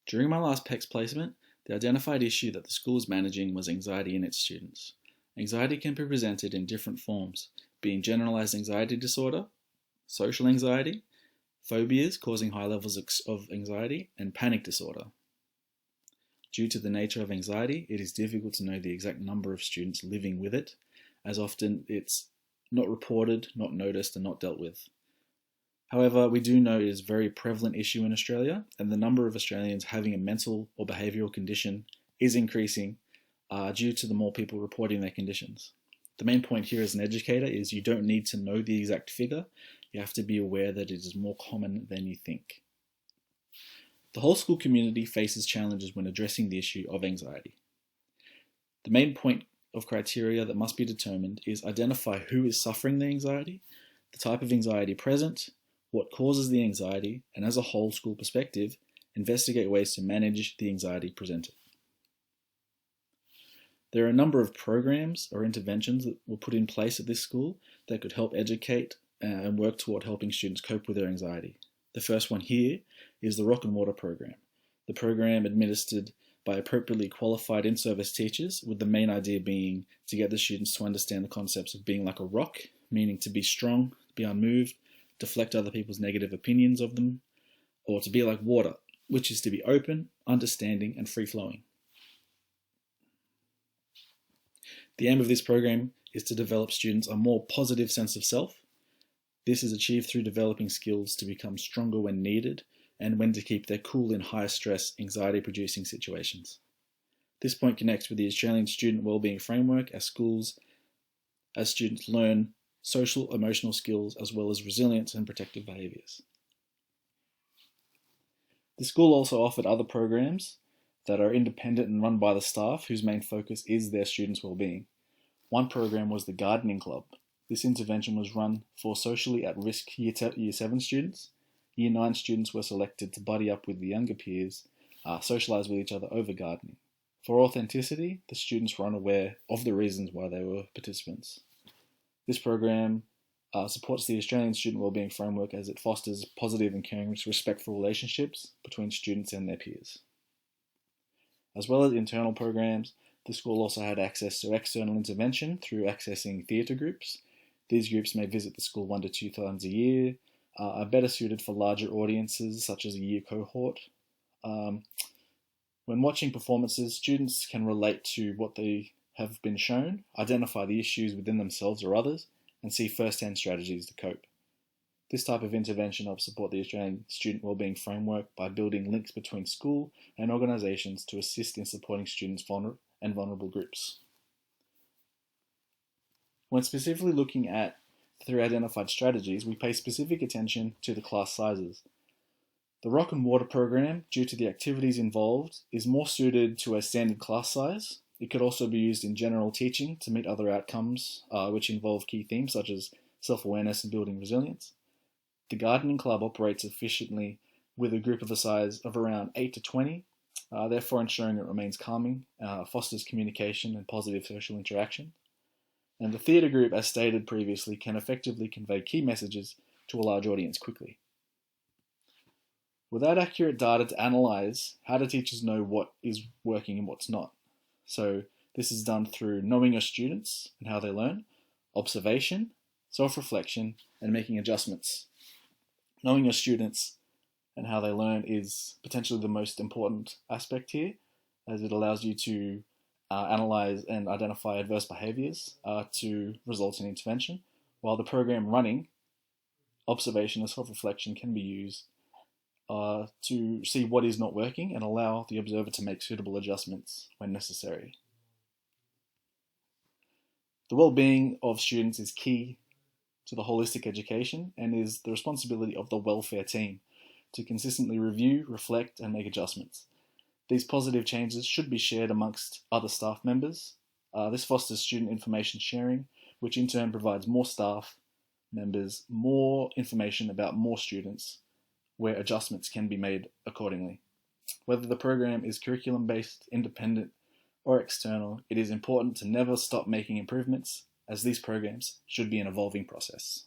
During my last PECS placement, the identified issue that the school was managing was anxiety in its students. Anxiety can be presented in different forms, being generalized anxiety disorder, social anxiety, phobias causing high levels of anxiety, and panic disorder. Due to the nature of anxiety, it is difficult to know the exact number of students living with it, as often it's not reported, not noticed, and not dealt with. However, we do know it is a very prevalent issue in Australia, and the number of Australians having a mental or behavioural condition is increasing due to the more people reporting their conditions. The main point here as an educator is you don't need to know the exact figure, you have to be aware that it is more common than you think. The whole school community faces challenges when addressing the issue of anxiety. The main point of criteria that must be determined is identify who is suffering the anxiety, the type of anxiety present, what causes the anxiety, and as a whole school perspective, investigate ways to manage the anxiety presented. There are a number of programs or interventions that were put in place at this school that could help educate and work toward helping students cope with their anxiety. The first one here is the Rock and Water program. The program administered by appropriately qualified in-service teachers, with the main idea being to get the students to understand the concepts of being like a rock, meaning to be strong, be unmoved, deflect other people's negative opinions of them, or to be like water, which is to be open, understanding, and free-flowing. The aim of this program is to develop students a more positive sense of self. This is achieved through developing skills to become stronger when needed and when to keep their cool in high stress, anxiety-producing situations. This point connects with the Australian Student Wellbeing Framework as students learn social, emotional skills, as well as resilience and protective behaviours. The school also offered other programs that are independent and run by the staff whose main focus is their students' well-being. One program was the Gardening Club. This intervention was run for socially at-risk Year 7 students. Year 9 students were selected to buddy up with the younger peers, socialise with each other over gardening. For authenticity, the students were unaware of the reasons why they were participants. This program supports the Australian Student Wellbeing Framework as it fosters positive and caring, respectful relationships between students and their peers. As well as internal programs, the school also had access to external intervention through accessing theatre groups. These groups may visit the school 1 to 2 times a year, are better suited for larger audiences such as a year cohort. When watching performances, students can relate to what they have been shown, identify the issues within themselves or others, and see first-hand strategies to cope. This type of intervention helps support the Australian Student Wellbeing Framework by building links between school and organisations to assist in supporting students and vulnerable groups. When specifically looking at the 3 identified strategies, we pay specific attention to the class sizes. The Rock and Water program, due to the activities involved, is more suited to a standard class size. It could also be used in general teaching to meet other outcomes, which involve key themes such as self-awareness and building resilience. The Gardening Club operates efficiently with a group of a size of around 8 to 20, therefore ensuring it remains calming, fosters communication and positive social interaction. And the theatre group, as stated previously, can effectively convey key messages to a large audience quickly. Without accurate data to analyse, how do teachers know what is working and what's not? So this is done through knowing your students and how they learn, observation, self-reflection, and making adjustments. Knowing your students and how they learn is potentially the most important aspect here, as it allows you to analyse and identify adverse behaviours to result in intervention, while the program running, observation and self-reflection can be used to see what is not working and allow the observer to make suitable adjustments when necessary. The well-being of students is key to the holistic education and is the responsibility of the welfare team to consistently review, reflect, and make adjustments. These positive changes should be shared amongst other staff members. This fosters student information sharing, which in turn provides more staff members more information about more students, where adjustments can be made accordingly. Whether the program is curriculum-based, independent, or external, it is important to never stop making improvements, as these programs should be an evolving process.